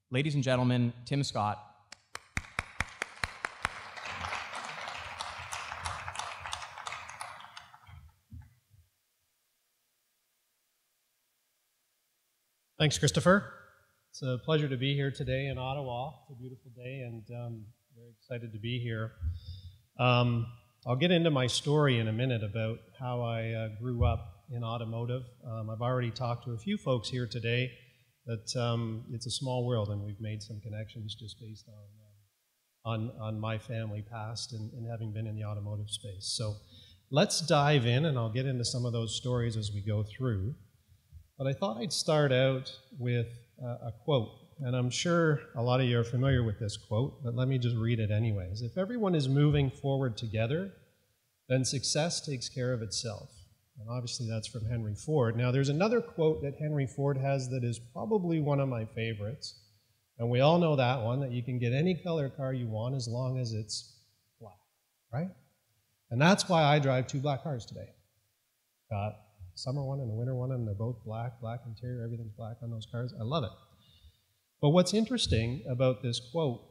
Ladies and gentlemen, Tim Scott. Thanks, Christopher. It's a pleasure to be here today in Ottawa. It's a beautiful day, and very excited to be here. I'll get into my story in a minute about how I grew up in automotive. I've already talked to a few folks here today that it's a small world, and we've made some connections just based on my family past and having been in the automotive space. So let's dive in, and I'll get into some of those stories as we go through. But I thought I'd start out with a quote, and I'm sure a lot of you are familiar with this quote, but let me just read it anyways. If everyone is moving forward together, then success takes care of itself. And obviously that's from Henry Ford. Now there's another quote that Henry Ford has that is probably one of my favorites, and we all know that one, that you can get any color car you want as long as it's black, right? And that's why I drive two black cars today. Got summer one and a winter one, and they're both black interior, everything's black on those cars. I love it. But what's interesting about this quote,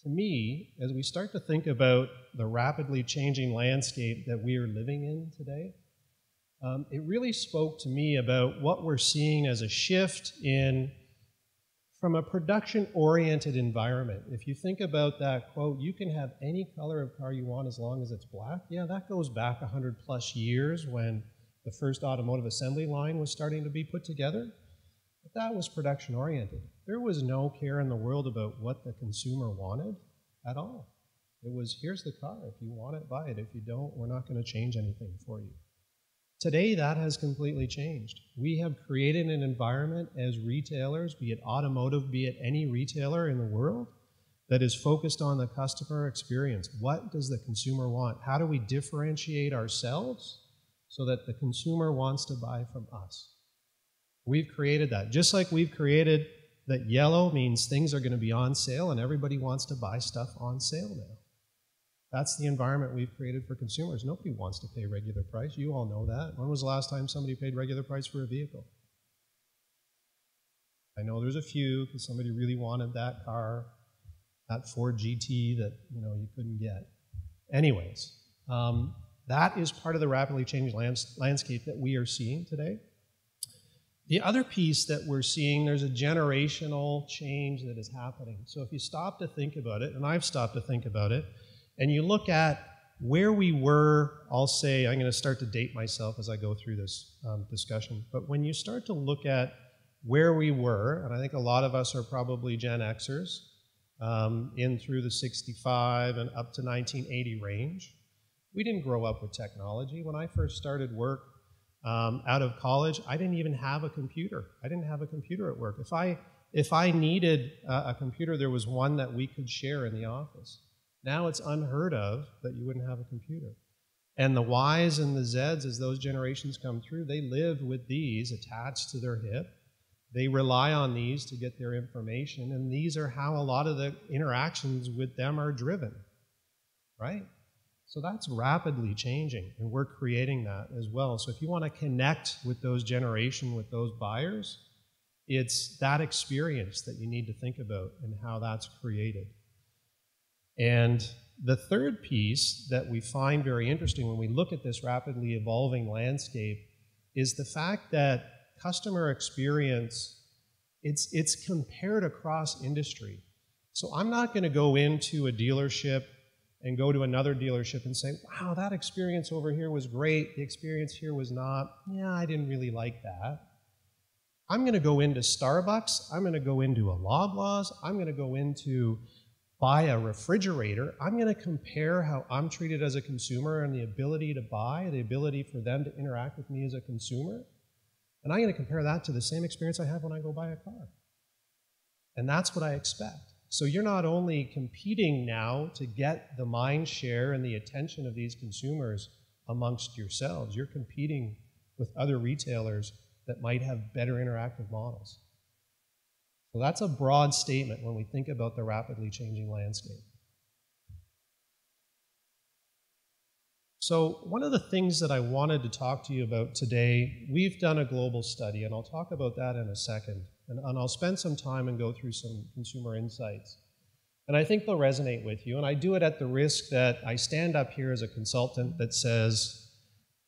to me, as we start to think about the rapidly changing landscape that we are living in today, it really spoke to me about what we're seeing as a shift from a production-oriented environment. If you think about that quote, you can have any color of car you want as long as it's black. Yeah, that goes back 100 plus years when the first automotive assembly line was starting to be put together. But that was production-oriented. There was no care in the world about what the consumer wanted at all. It was, here's the car. If you want it, buy it. If you don't, we're not going to change anything for you. Today, that has completely changed. We have created an environment as retailers, be it automotive, be it any retailer in the world, that is focused on the customer experience. What does the consumer want? How do we differentiate ourselves so that the consumer wants to buy from us? We've created that. Just like we've created that yellow means things are going to be on sale and everybody wants to buy stuff on sale now. That's the environment we've created for consumers. Nobody wants to pay regular price. You all know that. When was the last time somebody paid regular price for a vehicle? I know there's a few because somebody really wanted that car, that Ford GT that you couldn't get. Anyways, that is part of the rapidly changing landscape that we are seeing today. The other piece that we're seeing, there's a generational change that is happening. So if you stop to think about it, and I've stopped to think about it, and you look at where we were, I'll say, I'm going to start to date myself as I go through this discussion, but when you start to look at where we were, and I think a lot of us are probably Gen Xers, in through the 65 and up to 1980 range, we didn't grow up with technology. When I first started work out of college, I didn't even have a computer. I didn't have a computer at work. If I needed a computer, there was one that we could share in the office. Now it's unheard of that you wouldn't have a computer. And the Ys and the Zs, as those generations come through, they live with these attached to their hip. They rely on these to get their information, and these are how a lot of the interactions with them are driven, right? So that's rapidly changing, and we're creating that as well. So if you want to connect with those generation, with those buyers, it's that experience that you need to think about and how that's created. And the third piece that we find very interesting when we look at this rapidly evolving landscape is the fact that customer experience, it's compared across industry. So I'm not going to go into a dealership and go to another dealership and say, wow, that experience over here was great, the experience here was not, yeah, I didn't really like that. I'm going to go into Starbucks, I'm going to go into a Loblaws, I'm going to go into buy a refrigerator. I'm going to compare how I'm treated as a consumer and the ability to buy, the ability for them to interact with me as a consumer, and I'm going to compare that to the same experience I have when I go buy a car. And that's what I expect. So you're not only competing now to get the mind share and the attention of these consumers amongst yourselves, you're competing with other retailers that might have better interactive models. So that's a broad statement when we think about the rapidly changing landscape. So one of the things that I wanted to talk to you about today, we've done a global study, and I'll talk about that in a second. And I'll spend some time and go through some consumer insights. And I think they'll resonate with you. And I do it at the risk that I stand up here as a consultant that says,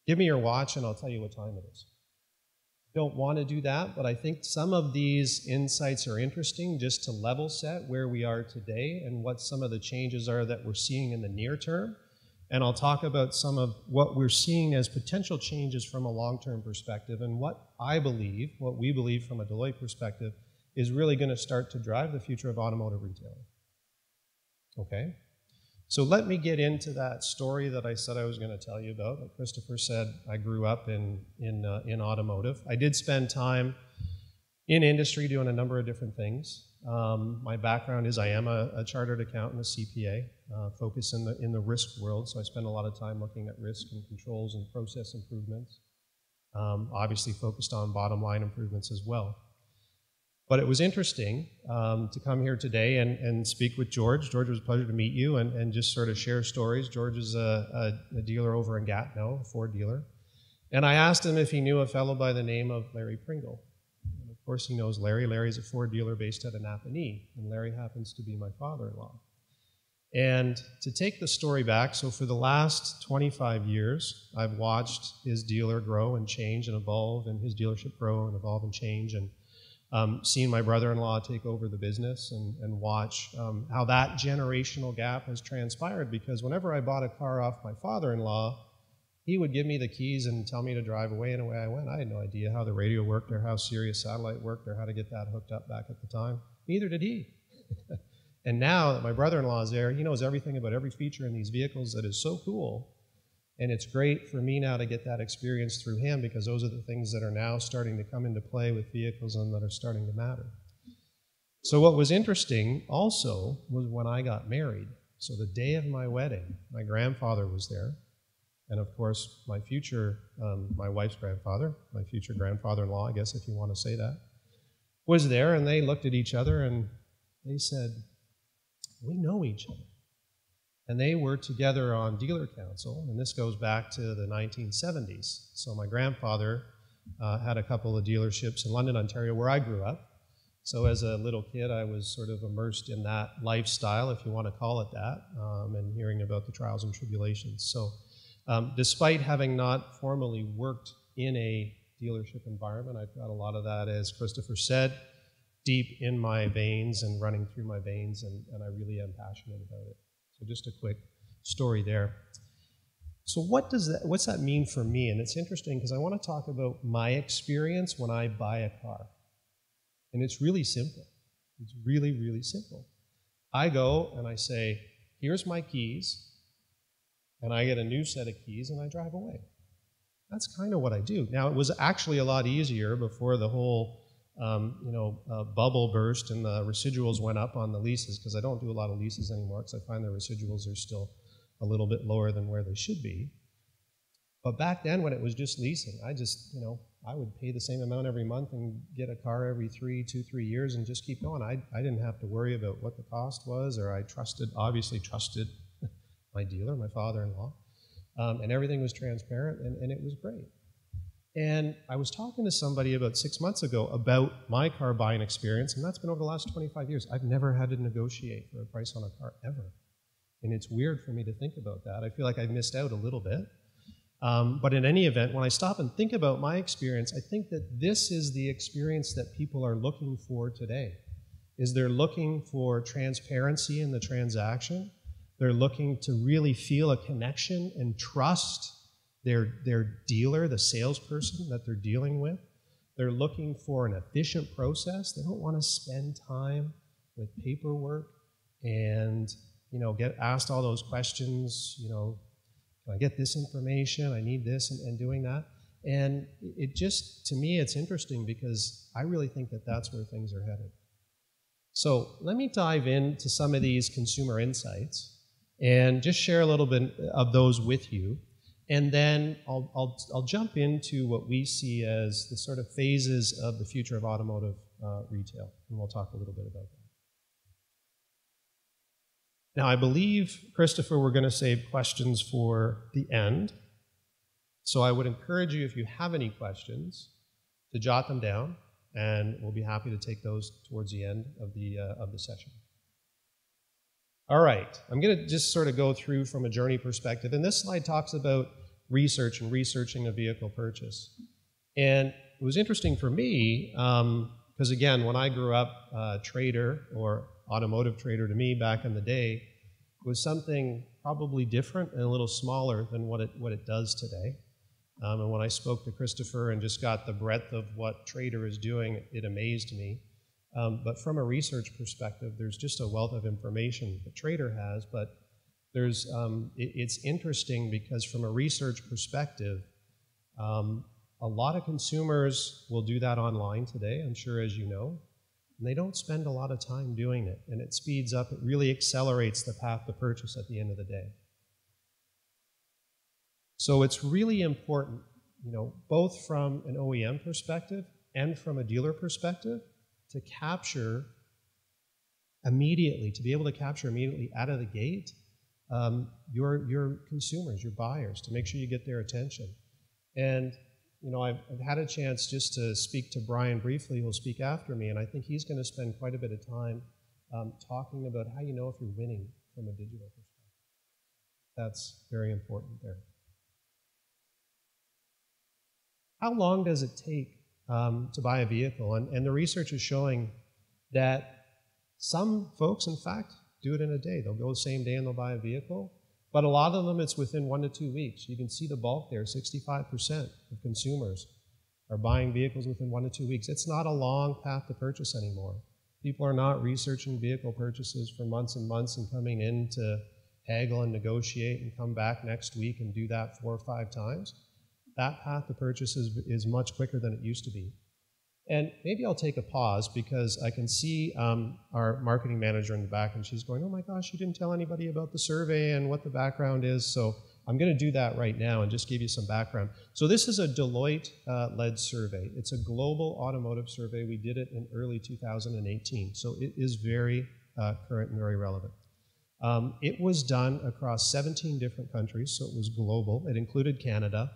give me your watch and I'll tell you what time it is. Don't want to do that, but I think some of these insights are interesting just to level set where we are today and what some of the changes are that we're seeing in the near term. And I'll talk about some of what we're seeing as potential changes from a long-term perspective and what I believe, what we believe from a Deloitte perspective, is really going to start to drive the future of automotive retailing. Okay? So let me get into that story that I said I was going to tell you about, that Christopher said I grew up in automotive. I did spend time in industry doing a number of different things. My background is I am a chartered accountant, a CPA, focused in the risk world, so I spend a lot of time looking at risk and controls and process improvements. Obviously focused on bottom line improvements as well. But it was interesting to come here today and speak with George. George, it was a pleasure to meet you and just sort of share stories. George is a dealer over in Gatineau, a Ford dealer. And I asked him if he knew a fellow by the name of Larry Pringle. And of course he knows Larry. Larry's a Ford dealer based out of Napanee, and Larry happens to be my father-in-law. And to take the story back, so for the last 25 years, I've watched his dealer grow and change and evolve, and his dealership grow and evolve and change, and seen my brother-in-law take over the business and watch how that generational gap has transpired, because whenever I bought a car off my father-in-law, he would give me the keys and tell me to drive away, and away I went. I had no idea how the radio worked or how Sirius Satellite worked or how to get that hooked up back at the time. Neither did he. And now that my brother-in-law is there, he knows everything about every feature in these vehicles that is so cool. And it's great for me now to get that experience through him, because those are the things that are now starting to come into play with vehicles and that are starting to matter. So what was interesting also was when I got married. So the day of my wedding, my grandfather was there. And of course, my future, my wife's grandfather, my future grandfather-in-law, I guess if you want to say that, was there. And they looked at each other and they said, we know each other. And they were together on dealer council, and this goes back to the 1970s. So my grandfather had a couple of dealerships in London, Ontario, where I grew up. So as a little kid, I was sort of immersed in that lifestyle, if you want to call it that, and hearing about the trials and tribulations. So despite having not formally worked in a dealership environment, I've got a lot of that, as Christopher said, deep in my veins and running through my veins, and I really am passionate about it. So just a quick story there. So what's that mean for me? And it's interesting because I want to talk about my experience when I buy a car. And it's really simple. It's really, really simple. I go and I say, here's my keys, and I get a new set of keys and I drive away. That's kind of what I do. Now, it was actually a lot easier before the whole bubble burst and the residuals went up on the leases, because I don't do a lot of leases anymore because I find the residuals are still a little bit lower than where they should be. But back then, when it was just leasing, I would pay the same amount every month and get a car every 2-3 years and just keep going. I didn't have to worry about what the cost was, or I obviously trusted my dealer, my father-in-law, and everything was transparent, and it was great. And I was talking to somebody about 6 months ago about my car buying experience, and that's been over the last 25 years. I've never had to negotiate for a price on a car, ever. And it's weird for me to think about that. I feel like I've missed out a little bit. But in any event, when I stop and think about my experience, I think that this is the experience that people are looking for today. Is they're looking for transparency in the transaction. They're looking to really feel a connection and trust their dealer, the salesperson that they're dealing with. They're looking for an efficient process. They don't want to spend time with paperwork and get asked all those questions. Can I get this information? I need this, and doing that. And it just, to me, it's interesting because I really think that that's where things are headed. So let me dive into some of these consumer insights and just share a little bit of those with you. And then I'll jump into what we see as the sort of phases of the future of automotive retail, and we'll talk a little bit about that. Now, I believe, Christopher, we're going to save questions for the end. So I would encourage you, if you have any questions, to jot them down. and we'll be happy to take those towards the end of the session. All right, I'm going to just sort of go through from a journey perspective, and this slide talks about research and researching a vehicle purchase. And it was interesting for me, because again, when I grew up, trader or automotive trader to me back in the day was something probably different and a little smaller than what it does today. And when I spoke to Christopher and just got the breadth of what trader is doing, it amazed me. But from a research perspective, there's just a wealth of information that trader has, but there's, it's interesting because from a research perspective, a lot of consumers will do that online today, I'm sure as you know, and they don't spend a lot of time doing it, and it speeds up, it really accelerates the path to purchase at the end of the day. So it's really important, you know, both from an OEM perspective and from a dealer perspective, to capture immediately, to be able to capture immediately out of the gate your consumers, your buyers, to make sure you get their attention. And you know, I've had a chance just to speak to Brian briefly, who'll speak after me, and I think he's going to spend quite a bit of time talking about how you know if you're winning from a digital perspective. That's very important there. How long does it take to buy a vehicle? And the research is showing that some folks, in fact, do it in a day. They'll go the same day and they'll buy a vehicle. But a lot of them, it's within 1 to 2 weeks. You can see the bulk there. 65% of consumers are buying vehicles within 1 to 2 weeks. It's not a long path to purchase anymore. People are not researching vehicle purchases for months and months and coming in to haggle and negotiate and come back next week and do that 4 or 5 times. That path to purchase is much quicker than it used to be. And maybe I'll take a pause because I can see our marketing manager in the back, and she's going, oh my gosh, you didn't tell anybody about the survey and what the background is. So I'm going to do that right now and just give you some background. So this is a Deloitte-led survey. It's a global automotive survey. We did it in early 2018. So it is very current and very relevant. It was done across 17 different countries, so it was global. It included Canada.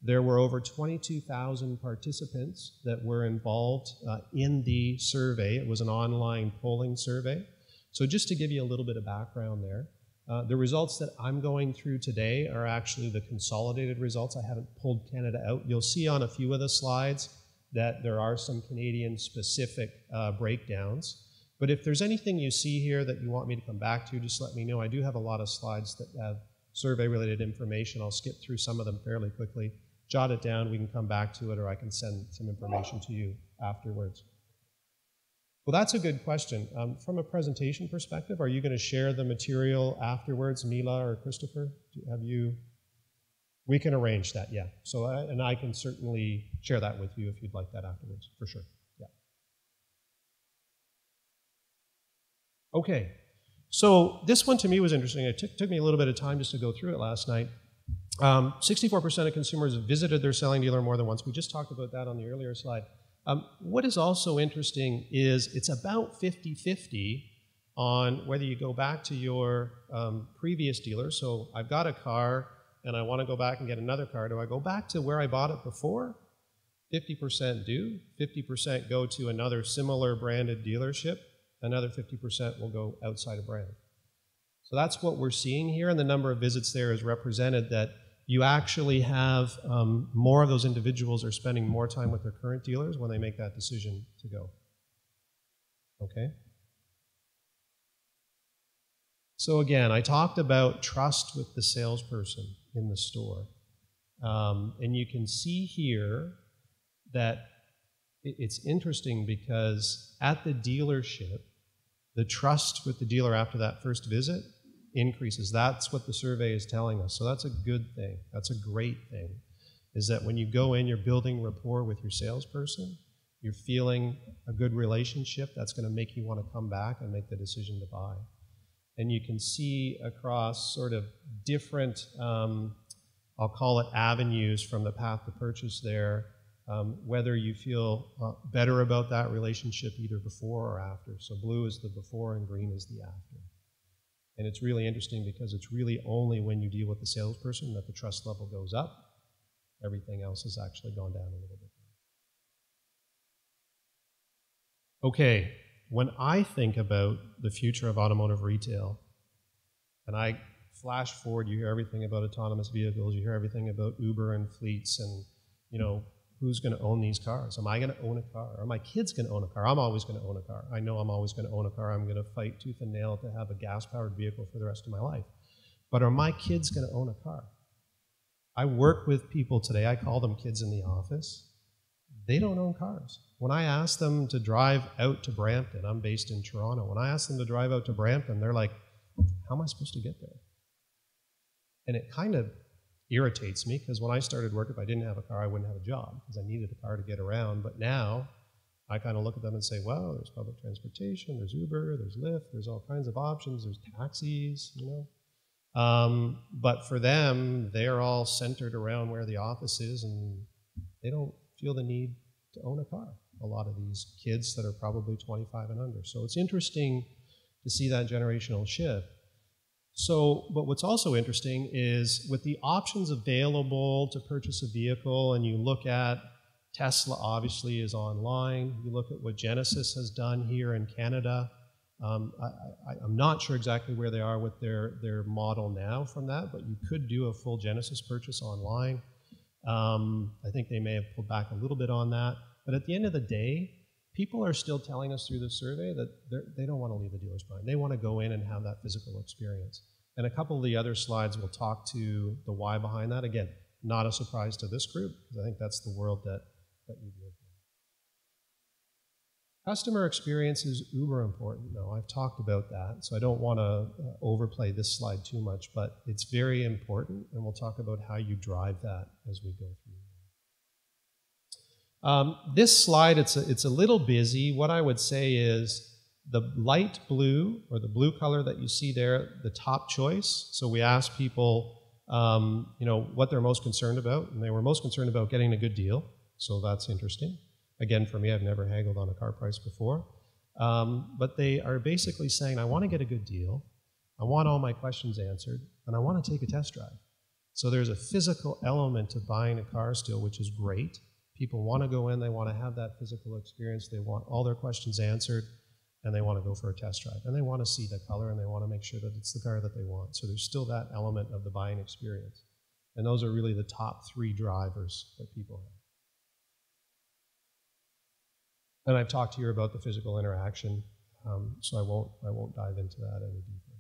There were over 22,000 participants that were involved in the survey. It was an online polling survey. So just to give you a little bit of background there, the results that I'm going through today are actually the consolidated results. I haven't pulled Canada out. You'll see on a few of the slides that there are some Canadian-specific breakdowns. But if there's anything you see here that you want me to come back to, just let me know. I do have a lot of slides that have survey-related information. I'll skip through some of them fairly quickly. Jot it down, we can come back to it, or I can send some information to you afterwards. Well, that's a good question. From a presentation perspective, are you going to share the material afterwards, Mila or Christopher? We can arrange that, yeah. So, and I can certainly share that with you if you'd like that afterwards, for sure, yeah. Okay, so this one to me was interesting. It took me a little bit of time just to go through it last night. 64% of consumers visited their selling dealer more than once. We just talked about that on the earlier slide. What is also interesting is it's about 50-50 on whether you go back to your previous dealer. So I've got a car and I want to go back and get another car. Do I go back to where I bought it before? 50% do. 50% go to another similar branded dealership. Another 50% will go outside of brand. So that's what we're seeing here, and the number of visits there is represented that you actually have more of those individuals are spending more time with their current dealers when they make that decision to go. Okay? So again, I talked about trust with the salesperson in the store. And you can see here that it's interesting because at the dealership, the trust with the dealer after that first visit increases. That's what the survey is telling us. So that's a good thing. That's a great thing, is that when you go in, you're building rapport with your salesperson. You're feeling a good relationship. That's going to make you want to come back and make the decision to buy. And you can see across sort of different, I'll call it avenues from the path to purchase there, whether you feel better about that relationship either before or after. So blue is the before and green is the after. And it's really interesting because it's really only when you deal with the salesperson that the trust level goes up. Everything else has actually gone down a little bit. Okay, when I think about the future of automotive retail, and I flash forward, you hear everything about autonomous vehicles, you hear everything about Uber and fleets, and who's going to own these cars? Am I going to own a car? Are my kids going to own a car? I'm always going to own a car. I know I'm always going to own a car. I'm going to fight tooth and nail to have a gas-powered vehicle for the rest of my life. But are my kids going to own a car? I work with people today, I call them kids in the office. They don't own cars. When I ask them to drive out to Brampton, I'm based in Toronto, when I ask them to drive out to Brampton, they're like, how am I supposed to get there? And it kind of irritates me, because when I started work, if I didn't have a car, I wouldn't have a job, because I needed a car to get around. But now, I kind of look at them and say, well, there's public transportation, there's Uber, there's Lyft, there's all kinds of options, there's taxis, But for them, they're all centered around where the office is, and they don't feel the need to own a car, a lot of these kids that are probably 25 and under. So it's interesting to see that generational shift. But what's also interesting is with the options available to purchase a vehicle, and you look at Tesla obviously is online, you look at what Genesis has done here in Canada. I'm not sure exactly where they are with their model now from that, but you could do a full Genesis purchase online. I think they may have pulled back a little bit on that. But at the end of the day, people are still telling us through the survey that they don't want to leave the dealers behind. They want to go in and have that physical experience. And a couple of the other slides will talk to the why behind that. Again, not a surprise to this group, because I think that's the world that you've lived in. Customer experience is uber important. Now, I've talked about that, so I don't want to overplay this slide too much, but it's very important, and we'll talk about how you drive that as we go through. This slide, it's a little busy. What I would say is the light blue, or the blue color that you see there, the top choice. So we asked people, what they're most concerned about, and they were most concerned about getting a good deal. So that's interesting. Again, for me, I've never haggled on a car price before. But they are basically saying, I want to get a good deal, I want all my questions answered, and I want to take a test drive. So there's a physical element to buying a car still, which is great. People want to go in, they want to have that physical experience, they want all their questions answered, and they want to go for a test drive. And they want to see the color, and they want to make sure that it's the car that they want. So there's still that element of the buying experience. And those are really the top three drivers that people have. And I've talked here about the physical interaction, so I won't dive into that any deeper.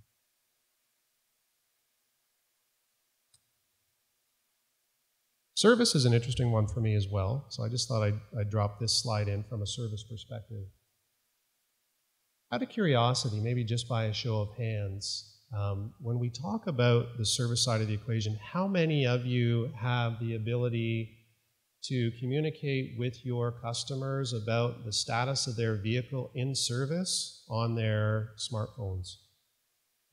Service is an interesting one for me as well, so I just thought I'd drop this slide in from a service perspective. Out of curiosity, maybe just by a show of hands, when we talk about the service side of the equation, how many of you have the ability to communicate with your customers about the status of their vehicle in service on their smartphones?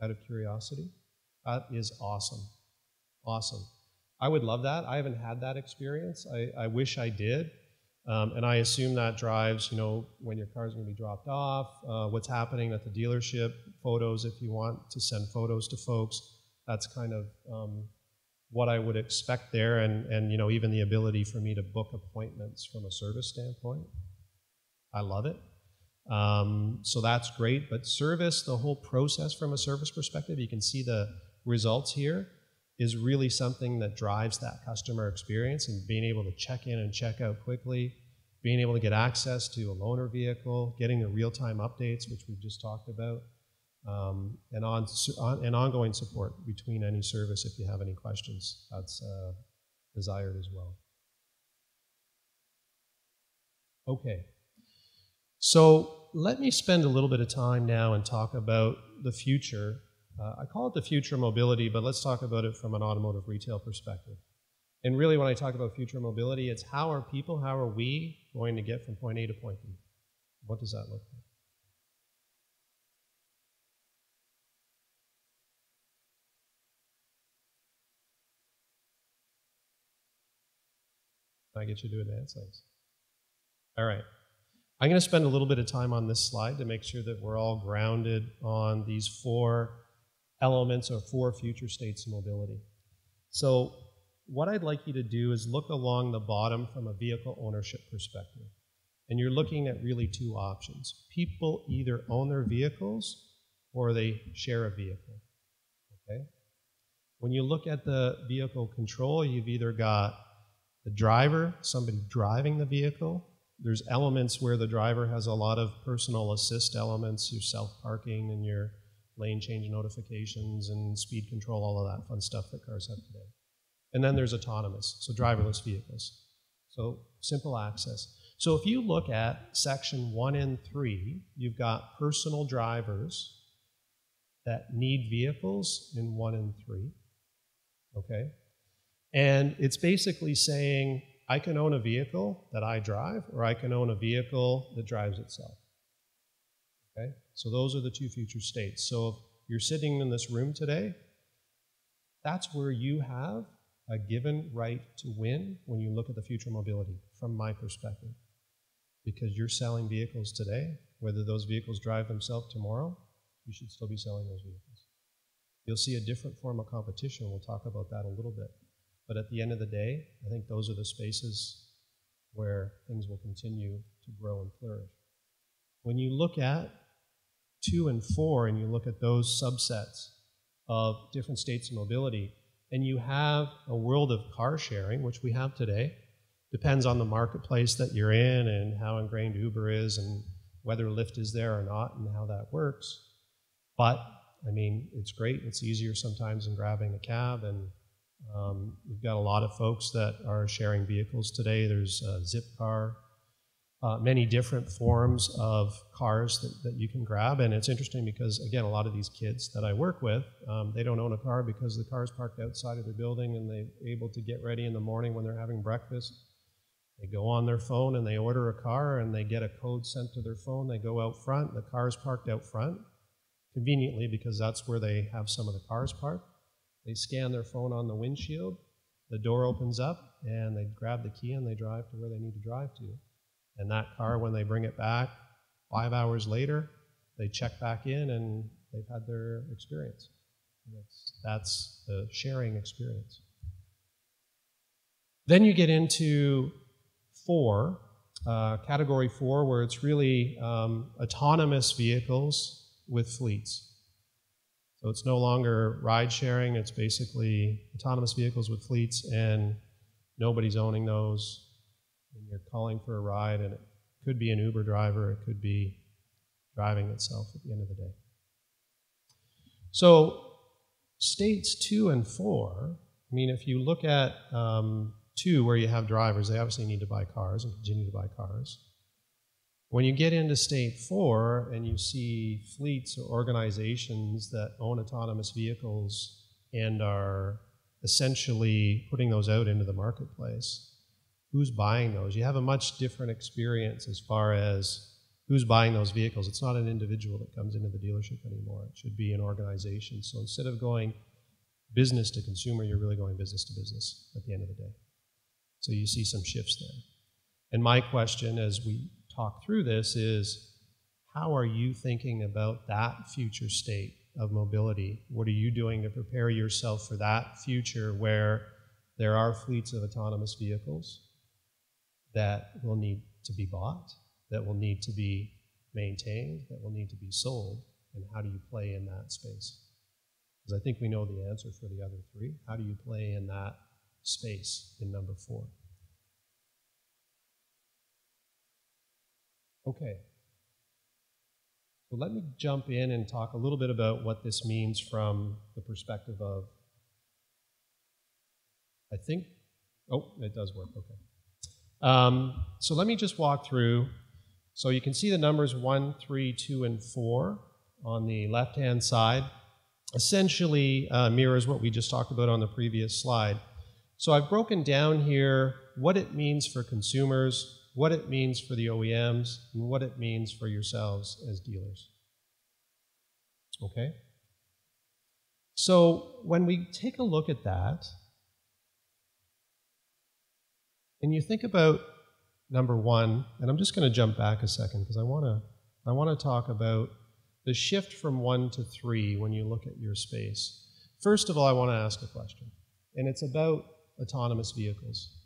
Out of curiosity? That is awesome. Awesome. I would love that. I haven't had that experience. I wish I did. And I assume that drives, when your car's going to be dropped off, what's happening at the dealership, photos if you want to send photos to folks. That's kind of what I would expect there, and even the ability for me to book appointments from a service standpoint. I love it. So that's great. But service, the whole process from a service perspective, you can see the results here, is really something that drives that customer experience, and being able to check in and check out quickly, being able to get access to a loaner vehicle, getting the real-time updates, which we've just talked about, and ongoing support between any service if you have any questions. That's desired as well. Okay, so let me spend a little bit of time now and talk about the future. I call it the future of mobility, but let's talk about it from an automotive retail perspective. And really, when I talk about future mobility, it's how are we going to get from point A to point B? What does that look like? Can I get you to advance things? All right. I'm going to spend a little bit of time on this slide to make sure that we're all grounded on these four elements or four future states of mobility. So what I'd like you to do is look along the bottom from a vehicle ownership perspective. And you're looking at really two options. People either own their vehicles or they share a vehicle. Okay? When you look at the vehicle control, you've either got the driver, somebody driving the vehicle. There's elements where the driver has a lot of personal assist elements, your self-parking and your lane change notifications and speed control, all of that fun stuff that cars have today. And then there's autonomous, so driverless vehicles. So simple access. So if you look at section 1 and 3, you've got personal drivers that need vehicles in 1 and 3. Okay? And it's basically saying, I can own a vehicle that I drive, or I can own a vehicle that drives itself. Okay? So those are the two future states. So if you're sitting in this room today, that's where you have a given right to win when you look at the future mobility, from my perspective. Because you're selling vehicles today, whether those vehicles drive themselves tomorrow, you should still be selling those vehicles. You'll see a different form of competition. We'll talk about that a little bit. But at the end of the day, I think those are the spaces where things will continue to grow and flourish. When you look at 2 and 4, and you look at those subsets of different states of mobility, and you have a world of car sharing, which we have today, depends on the marketplace that you're in and how ingrained Uber is and whether Lyft is there or not and how that works. But, I mean, it's great. It's easier sometimes than grabbing a cab, and you've got a lot of folks that are sharing vehicles today. There's Zipcar, many different forms of cars that you can grab. And it's interesting because, again, a lot of these kids that I work with, they don't own a car because the car's parked outside of their building and they're able to get ready in the morning when they're having breakfast. They go on their phone and they order a car and they get a code sent to their phone. They go out front. The car's parked out front, conveniently because that's where they have some of the cars parked. They scan their phone on the windshield. The door opens up and they grab the key and they drive to where they need to drive to. And that car, when they bring it back 5 hours later, they check back in and they've had their experience. That's the sharing experience. Then you get into 4, category 4, where it's really autonomous vehicles with fleets. So it's no longer ride sharing, it's basically autonomous vehicles with fleets, and nobody's owning those. And you're calling for a ride, and it could be an Uber driver, it could be driving itself at the end of the day. So states 2 and 4, I mean, if you look at 2, where you have drivers, they obviously need to buy cars and continue to buy cars. When you get into state 4 and you see fleets or organizations that own autonomous vehicles and are essentially putting those out into the marketplace, who's buying those? You have a much different experience as far as who's buying those vehicles. It's not an individual that comes into the dealership anymore. It should be an organization. So instead of going business to consumer, you're really going business to business at the end of the day. So you see some shifts there. And my question as we talk through this is, how are you thinking about that future state of mobility? What are you doing to prepare yourself for that future where there are fleets of autonomous vehicles that will need to be bought, that will need to be maintained, that will need to be sold, and how do you play in that space? Because I think we know the answer for the other 3. How do you play in that space in number 4? Okay. So let me jump in and talk a little bit about what this means from the perspective of, I think, oh, it does work, okay. So let me just walk through. So you can see the numbers 1, 3, 2, and 4 on the left-hand side. Essentially mirrors what we just talked about on the previous slide. So I've broken down here what it means for consumers, what it means for the OEMs, and what it means for yourselves as dealers. Okay? So when we take a look at that, and you think about number 1, and I'm just going to jump back a second because I want to talk about the shift from 1 to 3 when you look at your space. First of all, I want to ask a question, and it's about autonomous vehicles.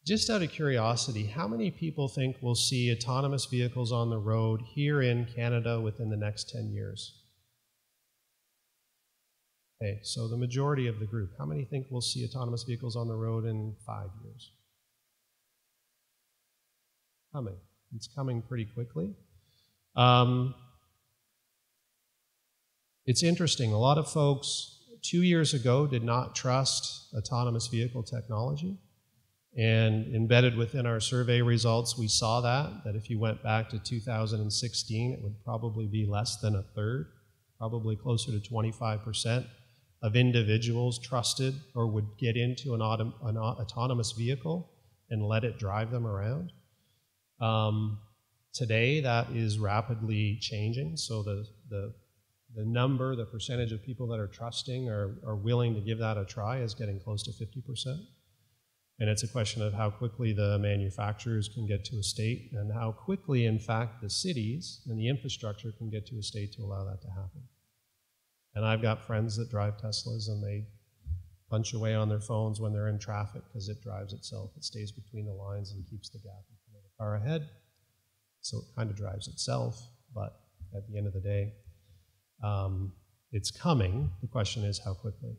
Just out of curiosity, how many people think we'll see autonomous vehicles on the road here in Canada within the next 10 years? Okay, so the majority of the group. How many think we'll see autonomous vehicles on the road in 5 years? Coming. It's coming pretty quickly. It's interesting. A lot of folks 2 years ago did not trust autonomous vehicle technology. And embedded within our survey results, we saw that if you went back to 2016, it would probably be less than a third, probably closer to 25% of individuals trusted or would get into an autonomous vehicle and let it drive them around. Today, that is rapidly changing. So the percentage of people that are trusting or willing to give that a try is getting close to 50%. And it's a question of how quickly the manufacturers can get to a state and how quickly, in fact, the cities and the infrastructure can get to a state to allow that to happen. And I've got friends that drive Teslas and they punch away on their phones when they're in traffic because it drives itself. It stays between the lines and keeps the gap in front of the car ahead. So it kind of drives itself, but at the end of the day, it's coming. The question is how quickly.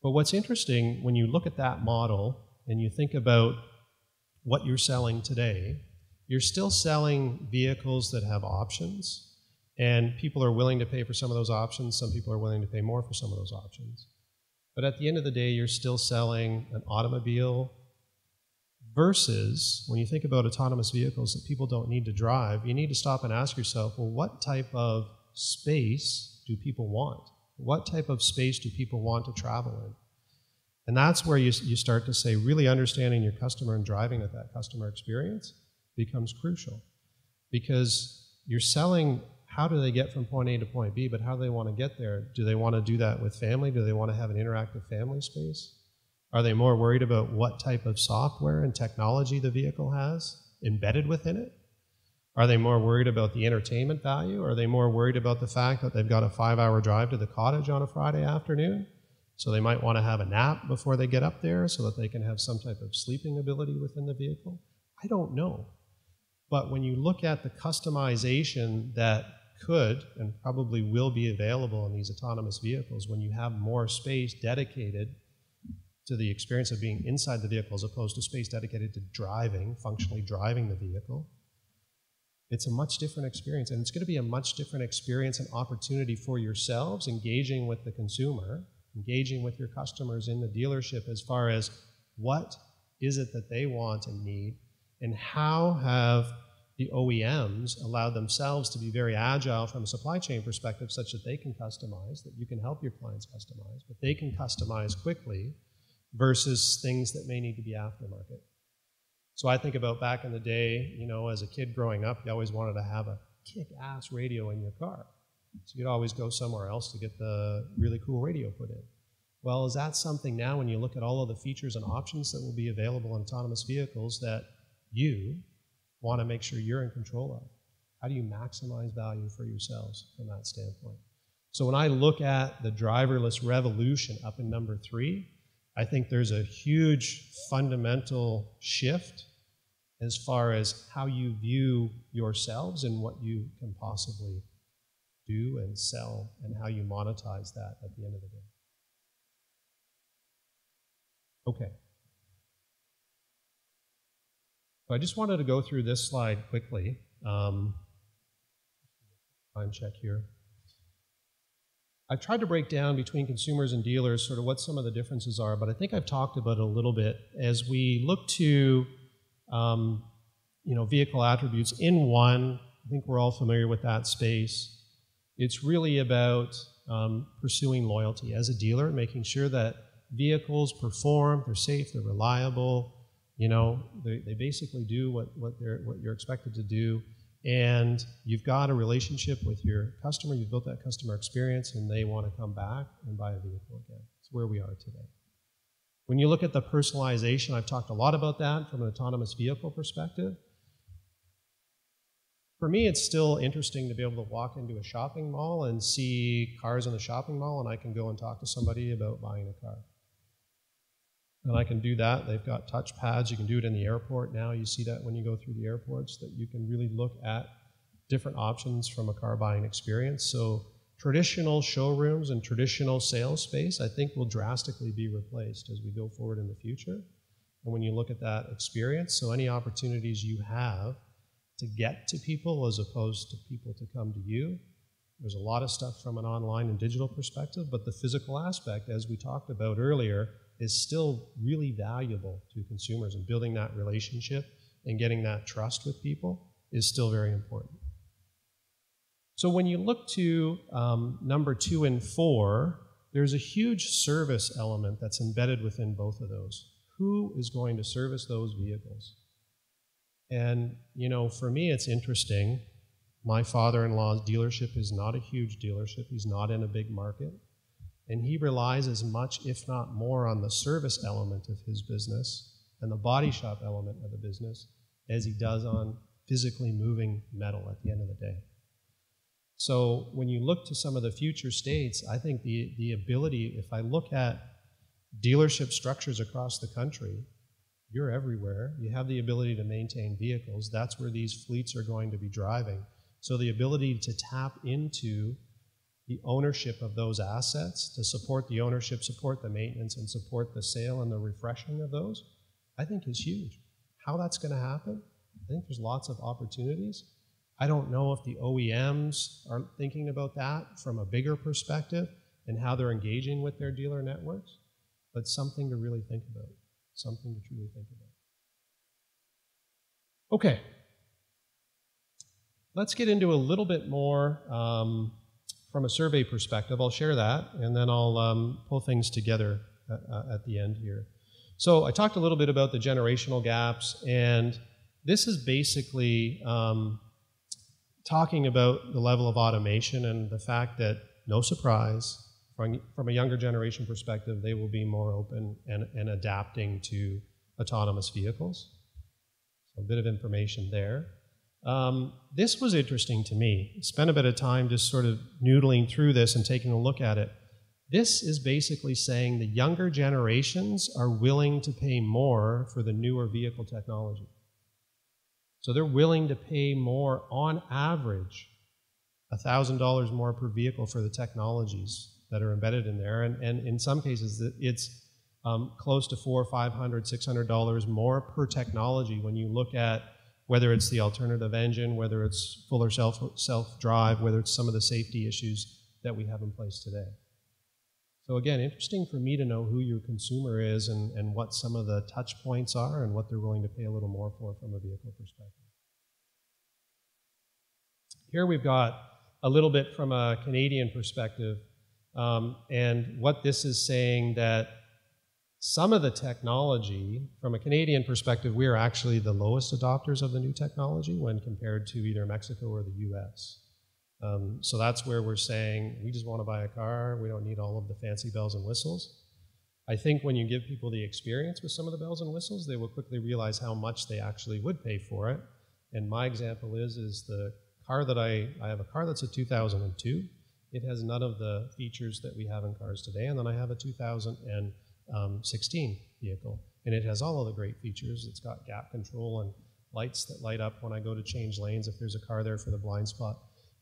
But what's interesting, when you look at that model and you think about what you're selling today, you're still selling vehicles that have options, and people are willing to pay for some of those options. Some people are willing to pay more for some of those options. But at the end of the day, you're still selling an automobile versus, when you think about autonomous vehicles that people don't need to drive, you need to stop and ask yourself, well, what type of space do people want? What type of space do people want to travel in? And that's where you start to say, really understanding your customer and driving at that customer experience becomes crucial. Because you're selling, how do they get from point A to point B, but how do they want to get there? Do they want to do that with family? Do they want to have an interactive family space? Are they more worried about what type of software and technology the vehicle has embedded within it? Are they more worried about the entertainment value? Are they more worried about the fact that they've got a 5-hour drive to the cottage on a Friday afternoon? So they might want to have a nap before they get up there so that they can have some type of sleeping ability within the vehicle. I don't know. But when you look at the customization that could and probably will be available in these autonomous vehicles, when you have more space dedicated to the experience of being inside the vehicle as opposed to space dedicated to driving, functionally driving the vehicle, it's a much different experience. And it's going to be a much different experience and opportunity for yourselves, engaging with the consumer, engaging with your customers in the dealership as far as what is it that they want and need, and how have the OEMs allowed themselves to be very agile from a supply chain perspective such that they can customize, that you can help your clients customize, but they can customize quickly versus things that may need to be aftermarket. So I think about back in the day, you know, as a kid growing up, you always wanted to have a kick-ass radio in your car. So you'd always go somewhere else to get the really cool radio put in. Well, is that something now when you look at all of the features and options that will be available in autonomous vehicles that you want to make sure you're in control of? How do you maximize value for yourselves from that standpoint? So when I look at the driverless revolution up in number 3, I think there's a huge fundamental shift as far as how you view yourselves and what you can possibly do and sell and how you monetize that at the end of the day. Okay. So I just wanted to go through this slide quickly. Time check here. I've tried to break down between consumers and dealers sort of what some of the differences are, but I think I've talked about it a little bit. As we look to vehicle attributes in one, I think we're all familiar with that space. It's really about pursuing loyalty as a dealer, making sure that vehicles perform, they're safe, they're reliable, they basically do what you're expected to do. And you've got a relationship with your customer, you've built that customer experience, and they want to come back and buy a vehicle again. It's where we are today. When you look at the personalization, I've talked a lot about that from an autonomous vehicle perspective. For me, it's still interesting to be able to walk into a shopping mall and see cars in the shopping mall, and I can go and talk to somebody about buying a car. And I can do that. They've got touch pads. You can do it in the airport now. You see that when you go through the airports, that you can really look at different options from a car buying experience. So traditional showrooms and traditional sales space, I think, will drastically be replaced as we go forward in the future. And when you look at that experience, so any opportunities you have to get to people as opposed to people to come to you, there's a lot of stuff from an online and digital perspective, but the physical aspect, as we talked about earlier, is still really valuable to consumers, and building that relationship and getting that trust with people is still very important. So when you look to number 2 and 4, there's a huge service element that's embedded within both of those. Who is going to service those vehicles? And, you know, for me, it's interesting. My father-in-law's dealership is not a huge dealership. He's not in a big market. And he relies as much, if not more, on the service element of his business and the body shop element of the business as he does on physically moving metal at the end of the day. So when you look to some of the future states, I think the ability, if I look at dealership structures across the country, you're everywhere. You have the ability to maintain vehicles. That's where these fleets are going to be driving. So the ability to tap into the ownership of those assets, to support the ownership, support the maintenance, and support the sale and the refreshing of those, I think is huge. How that's going to happen, I think there's lots of opportunities. I don't know if the OEMs are thinking about that from a bigger perspective and how they're engaging with their dealer networks, but something to really think about, something to truly think about. Okay. Let's get into a little bit more from a survey perspective. I'll share that, and then I'll pull things together at the end here. So I talked a little bit about the generational gaps, and this is basically talking about the level of automation and the fact that, no surprise, from a younger generation perspective, they will be more open and adapting to autonomous vehicles. So a bit of information there. This was interesting to me. Spent a bit of time just sort of noodling through this and taking a look at it. This is basically saying the younger generations are willing to pay more for the newer vehicle technology. So they're willing to pay more, on average, $1,000 more per vehicle for the technologies that are embedded in there. And in some cases, it's close to $400, $500, $600 more per technology when you look at whether it's the alternative engine, whether it's fuller self-drive, whether it's some of the safety issues that we have in place today. So again, interesting for me to know who your consumer is and what some of the touch points are and what they're willing to pay a little more for from a vehicle perspective. Here we've got a little bit from a Canadian perspective, and what this is saying that some of the technology, from a Canadian perspective, we are actually the lowest adopters of the new technology when compared to either Mexico or the US. So that's where we're saying, we just want to buy a car, we don't need all of the fancy bells and whistles. I think when you give people the experience with some of the bells and whistles, they will quickly realize how much they actually would pay for it. And my example is the car that I have a car that's a 2002. It has none of the features that we have in cars today, and then I have a 2016 vehicle, and it has all of the great features. It's got gap control and lights that light up when I go to change lanes if there's a car there for the blind spot.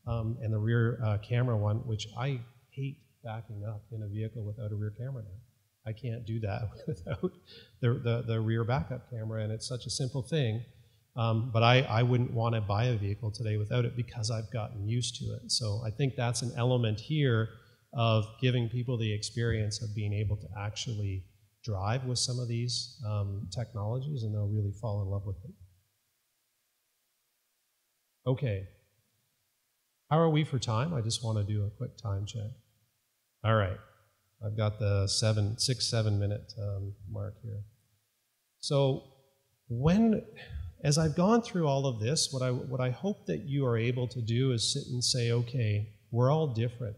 And the rear camera one, which I hate backing up in a vehicle without a rear camera now. I can't do that without the rear backup camera, and it's such a simple thing. But I wouldn't want to buy a vehicle today without it because I've gotten used to it. So I think that's an element here of giving people the experience of being able to actually drive with some of these technologies, and they'll really fall in love with it. Okay. How are we for time? I just want to do a quick time check. All right. I've got the 6-7 minute mark here. So as I've gone through all of this, what I hope that you are able to do is sit and say, okay, we're all different.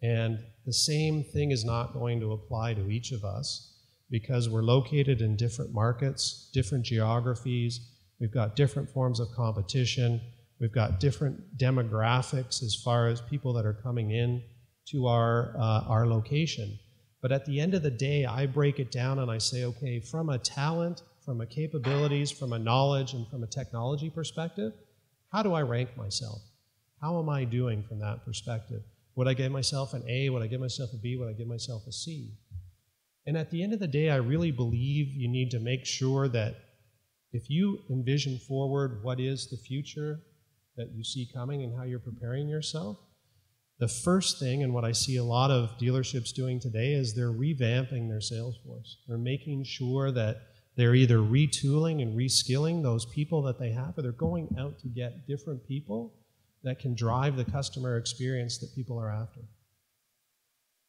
And the same thing is not going to apply to each of us because we're located in different markets, different geographies. We've got different forms of competition. We've got different demographics as far as people that are coming in to our location. But at the end of the day, I break it down and I say, okay, from a talent, from a capabilities, from a knowledge, and from a technology perspective, how do I rank myself? How am I doing from that perspective? Would I give myself an A? Would I give myself a B? Would I give myself a C? And at the end of the day, I really believe you need to make sure that if you envision forward what is the future that you see coming and how you're preparing yourself, the first thing, and what I see a lot of dealerships doing today, is they're revamping their sales force. They're making sure that they're either retooling and reskilling those people that they have, or they're going out to get different people that can drive the customer experience that people are after.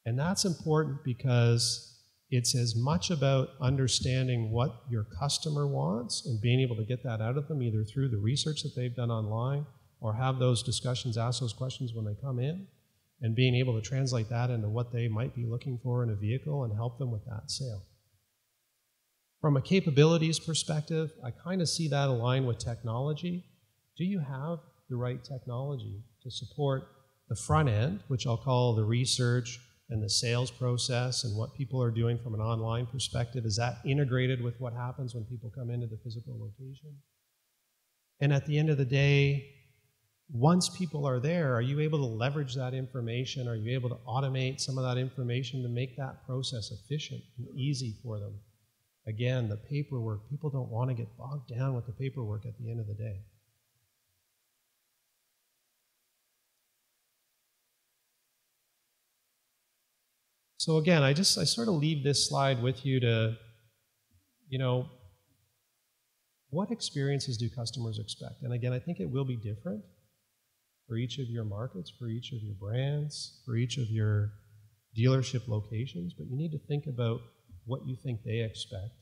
And that's important because it's as much about understanding what your customer wants and being able to get that out of them, either through the research that they've done online or have those discussions, ask those questions when they come in, and being able to translate that into what they might be looking for in a vehicle and help them with that sale. From a capabilities perspective, I kind of see that aligned with technology. Do you have the right technology to support the front end, which I'll call the research and the sales process and what people are doing from an online perspective? Is that integrated with what happens when people come into the physical location? And at the end of the day, once people are there, are you able to leverage that information? Are you able to automate some of that information to make that process efficient and easy for them? Again, the paperwork, people don't want to get bogged down with the paperwork at the end of the day. So again, I sort of leave this slide with you to, what experiences do customers expect? And again, I think it will be different for each of your markets, for each of your brands, for each of your dealership locations, but you need to think about what you think they expect.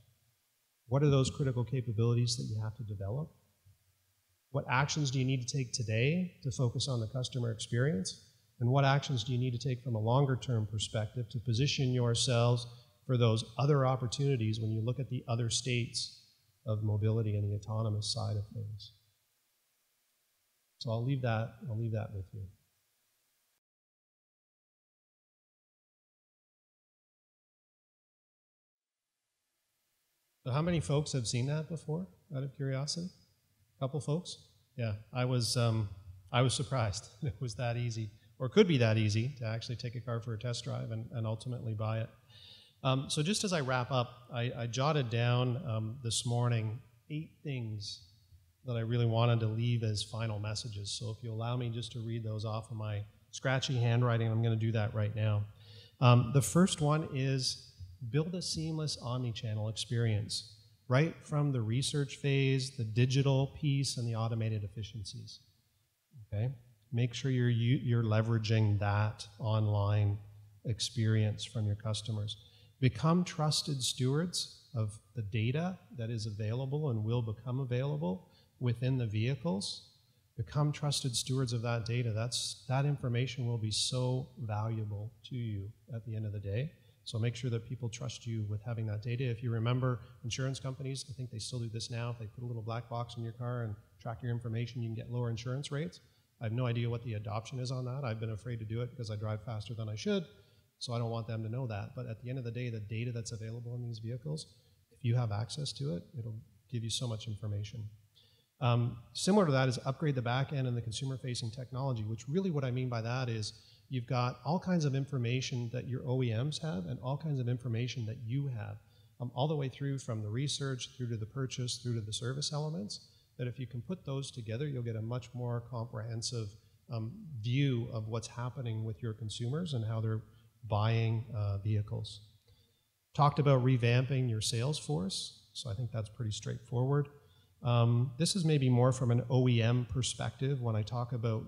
What are those critical capabilities that you have to develop? What actions do you need to take today to focus on the customer experience? And what actions do you need to take from a longer-term perspective to position yourselves for those other opportunities when you look at the other states of mobility and the autonomous side of things? So I'll leave that with you. So how many folks have seen that before, out of curiosity? A couple folks? Yeah, I was surprised it was that easy, or could be that easy, to actually take a car for a test drive and ultimately buy it. So just as I wrap up, I jotted down this morning 8 things that I really wanted to leave as final messages. So if you allow me just to read those off of my scratchy handwriting, I'm going to do that right now. The first one is build a seamless omni-channel experience, right from the research phase, the digital piece, and the automated efficiencies. Okay? Make sure you're leveraging that online experience from your customers. Become trusted stewards of the data that is available and will become available within the vehicles. Become trusted stewards of that data. That information will be so valuable to you at the end of the day. So make sure that people trust you with having that data. If you remember, insurance companies, I think they still do this now. If they put a little black box in your car and track your information, you can get lower insurance rates. I have no idea what the adoption is on that. I've been afraid to do it because I drive faster than I should, so I don't want them to know that. But at the end of the day, the data that's available in these vehicles, if you have access to it, it'll give you so much information. Similar to that is upgrade the back end and the consumer-facing technology, which really what I mean by that is you've got all kinds of information that your OEMs have and all kinds of information that you have, all the way through from the research, through to the purchase, through to the service elements, that if you can put those together, you'll get a much more comprehensive view of what's happening with your consumers and how they're buying vehicles. Talked about revamping your sales force, so I think that's pretty straightforward. This is maybe more from an OEM perspective when I talk about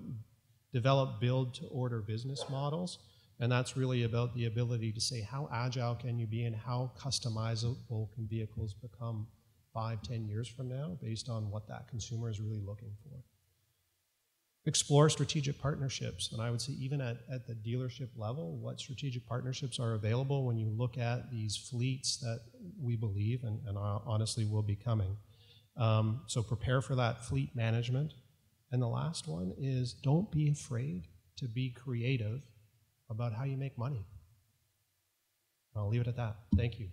develop build-to-order business models, and that's really about the ability to say how agile can you be and how customizable can vehicles become 5-10 years from now based on what that consumer is really looking for. Explore strategic partnerships, and I would say even at the dealership level, what strategic partnerships are available when you look at these fleets that we believe and honestly will be coming. So prepare for that fleet management. And the last one is don't be afraid to be creative about how you make money. I'll leave it at that. Thank you.